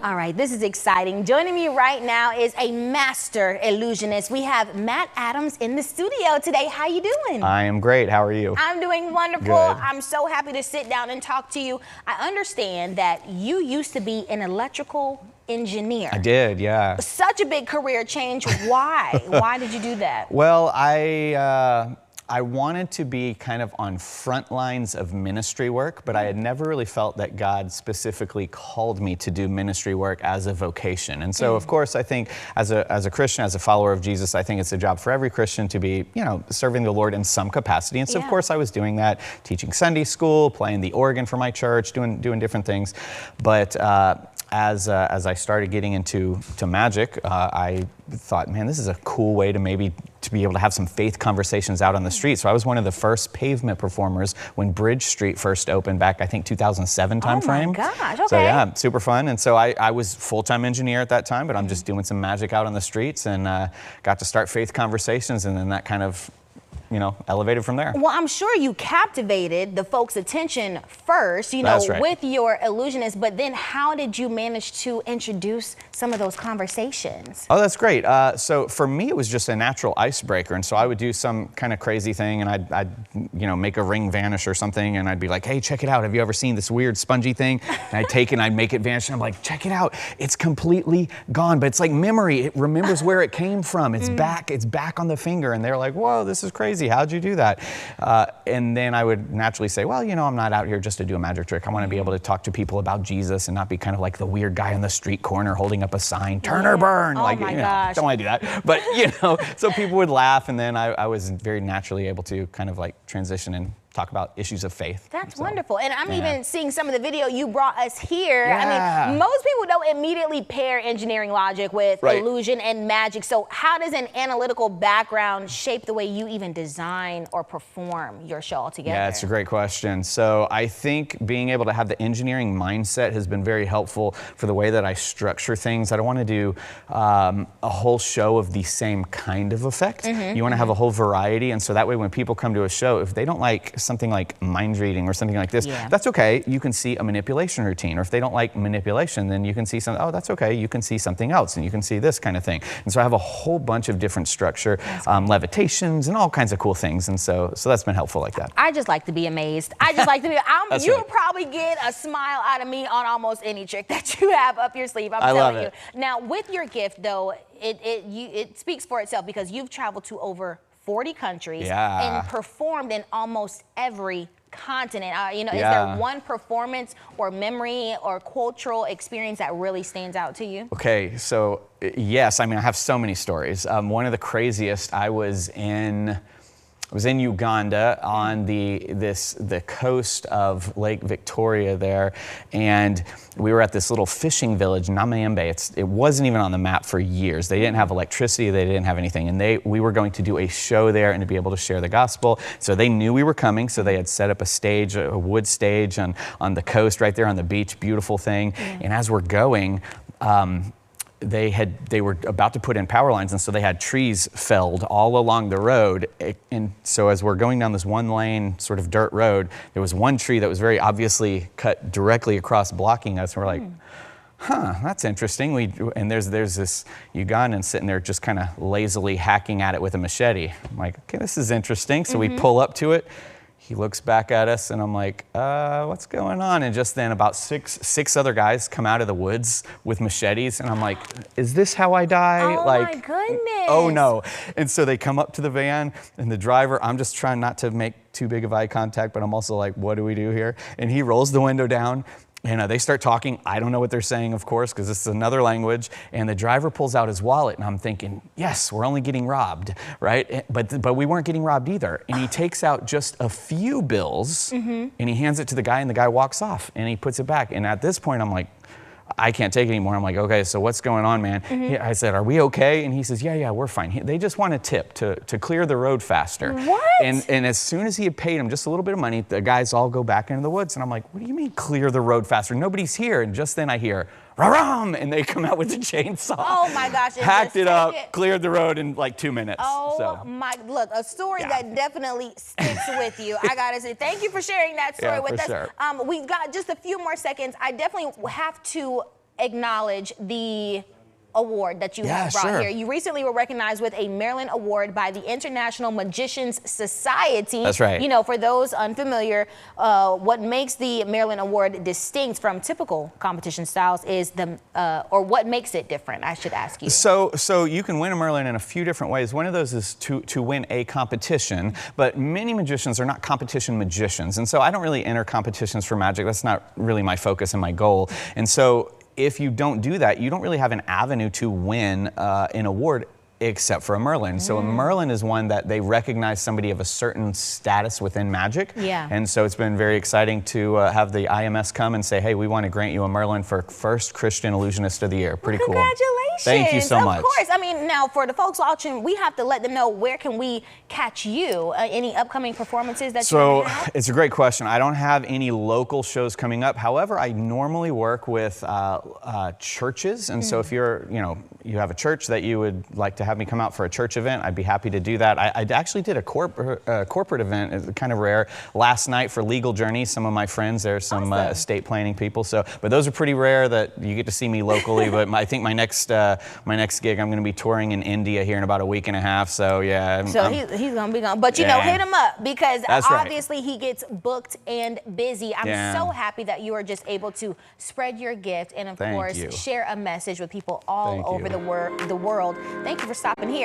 All right, this is exciting. Joining me right now is a master illusionist. We have Matt Adams in the studio today. How you doing? I am great. How are you? I'm doing wonderful. Good. I'm so happy to sit down and talk to you. I understand that you used to be an electrical engineer. I did, yeah. Such a big career change. Why? Why did you do that? Well, I wanted to be kind of on front lines of ministry work, but I had never really felt that God specifically called me to do ministry work as a vocation. And so, of course, I think as a Christian, as a follower of Jesus, I think it's a job for every Christian to be, serving the Lord in some capacity. And so, of course, I was doing that, teaching Sunday school, playing the organ for my church, doing different things. But as I started getting into magic, I thought, man, this is a cool way to be able to have some faith conversations out on the street. So I was one of the first pavement performers when Bridge Street first opened back, I think 2007 timeframe. Oh my gosh, okay. So yeah, super fun. And so I was full-time engineer at that time, but I'm just doing some magic out on the streets and got to start faith conversations, and then that kind of elevated from there. Well, I'm sure you captivated the folks' attention first, That's right. with your illusionist, but then how did you manage to introduce some of those conversations? Oh, that's great. So for me, it was just a natural icebreaker. And so I would do some kind of crazy thing, and I'd make a ring vanish or something, and I'd be like, hey, check it out. Have you ever seen this weird spongy thing? And I'd take it and I'd make it vanish, and I'm like, check it out. It's completely gone, but it's like memory. It remembers where it came from. It's back on the finger. And they're like, whoa, this is crazy. How'd you do that? And then I would naturally say, well, I'm not out here just to do a magic trick. I want to be able to talk to people about Jesus and not be kind of like the weird guy on the street corner holding up a sign, turn or burn. Oh like, my gosh. Don't want to do that. But, so people would laugh, and then I was very naturally able to kind of like transition and talk about issues of faith. That's wonderful. And I'm even seeing some of the video you brought us here. Yeah. I mean, most people don't immediately pair engineering logic with illusion and magic. So how does an analytical background shape the way you even design or perform your show altogether? Yeah, it's a great question. So I think being able to have the engineering mindset has been very helpful for the way that I structure things. I don't want to do a whole show of the same kind of effect. You want to have a whole variety. And so that way when people come to a show, if they don't like something like mind reading or something like this, that's okay. You can see a manipulation routine. Or if they don't like manipulation, then you can see something, oh, that's okay. You can see something else, and you can see this kind of thing. And so I have a whole bunch of different structure, levitations, and all kinds of cool things. And so that's been helpful like that. I just like to be amazed. I just like to be, you'll probably get a smile out of me on almost any trick that you have up your sleeve. I'm telling you. Now, with your gift, though, it speaks for itself because you've traveled to over 40 countries and performed in almost every continent. Is there one performance or memory or cultural experience that really stands out to you? Okay, so yes, I have so many stories. One of the craziest, I was in Uganda on the coast of Lake Victoria there, and we were at this little fishing village, Namayembe. It wasn't even on the map for years. They didn't have electricity, they didn't have anything, and we were going to do a show there and to be able to share the gospel. So they knew we were coming, so they had set up a stage, a wood stage on the coast right there on the beach, beautiful thing. And as we're going, they were about to put in power lines, and so they had trees felled all along the road. And so as we're going down this one lane sort of dirt road, there was one tree that was very obviously cut directly across, blocking us. And we're like, huh, that's interesting. And there's this Ugandan sitting there just kind of lazily hacking at it with a machete. I'm like, okay, this is interesting. So we pull up to it. He looks back at us, and I'm like, what's going on? And just then about six other guys come out of the woods with machetes, and I'm like, is this how I die? Oh, my goodness. Oh no. And so they come up to the van, and the driver, I'm just trying not to make too big of eye contact, but I'm also like, what do we do here? And he rolls the window down, and they start talking. I don't know what they're saying, of course, because this is another language. And the driver pulls out his wallet, and I'm thinking, yes, we're only getting robbed, right? But we weren't getting robbed either. And he takes out just a few bills, and he hands it to the guy, and the guy walks off, and he puts it back. And at this point, I'm like, I can't take it anymore. I'm like, okay, so what's going on, man? I said, are we okay? And he says, yeah, we're fine. They just want a tip to clear the road faster. What? And as soon as he had paid him just a little bit of money, the guys all go back into the woods. And I'm like, what do you mean clear the road faster? Nobody's here. And just then I hear, Ra-ram! And they come out with the chainsaw. Oh my gosh. Hacked it up, cleared the road in like 2 minutes. Oh my, look, a story that definitely sticks with you. I gotta say, thank you for sharing that story with us. Sure. We've got just a few more seconds. I definitely have to acknowledge the award that you have brought here. You recently were recognized with a Maryland Award by the International Magicians Society. That's right. You know, for those unfamiliar, what makes the Maryland Award distinct from typical competition styles is or what makes it different, I should ask you. So you can win a Merlin in a few different ways. One of those is to win a competition, but many magicians are not competition magicians. And so I don't really enter competitions for magic. That's not really my focus and my goal. And so if you don't do that, you don't really have an avenue to win an award except for a Merlin. So a Merlin is one that they recognize somebody of a certain status within magic. Yeah. And so it's been very exciting to have the IMS come and say, hey, we want to grant you a Merlin for first Christian Illusionist of the Year. Pretty cool. Congratulations. Thank you so much. Of course. I mean, now for the folks watching, we have to let them know, where can we catch you? Any upcoming performances that you have? It's a great question. I don't have any local shows coming up. However, I normally work with churches. And so if you have a church that you would like to have me come out for a church event, I'd be happy to do that. I actually did a corporate event, it's kind of rare, last night for Legal Journey. Some of my friends, there's some estate planning people. But those are pretty rare that you get to see me locally. But I think my next gig, I'm going to be touring in India here in about a week and a half. So yeah. He's going to be gone. But you know, hit him up, because obviously he gets booked and busy. I'm so happy that you are just able to spread your gift and of course share a message with people all over the world. Thank you for stopping here.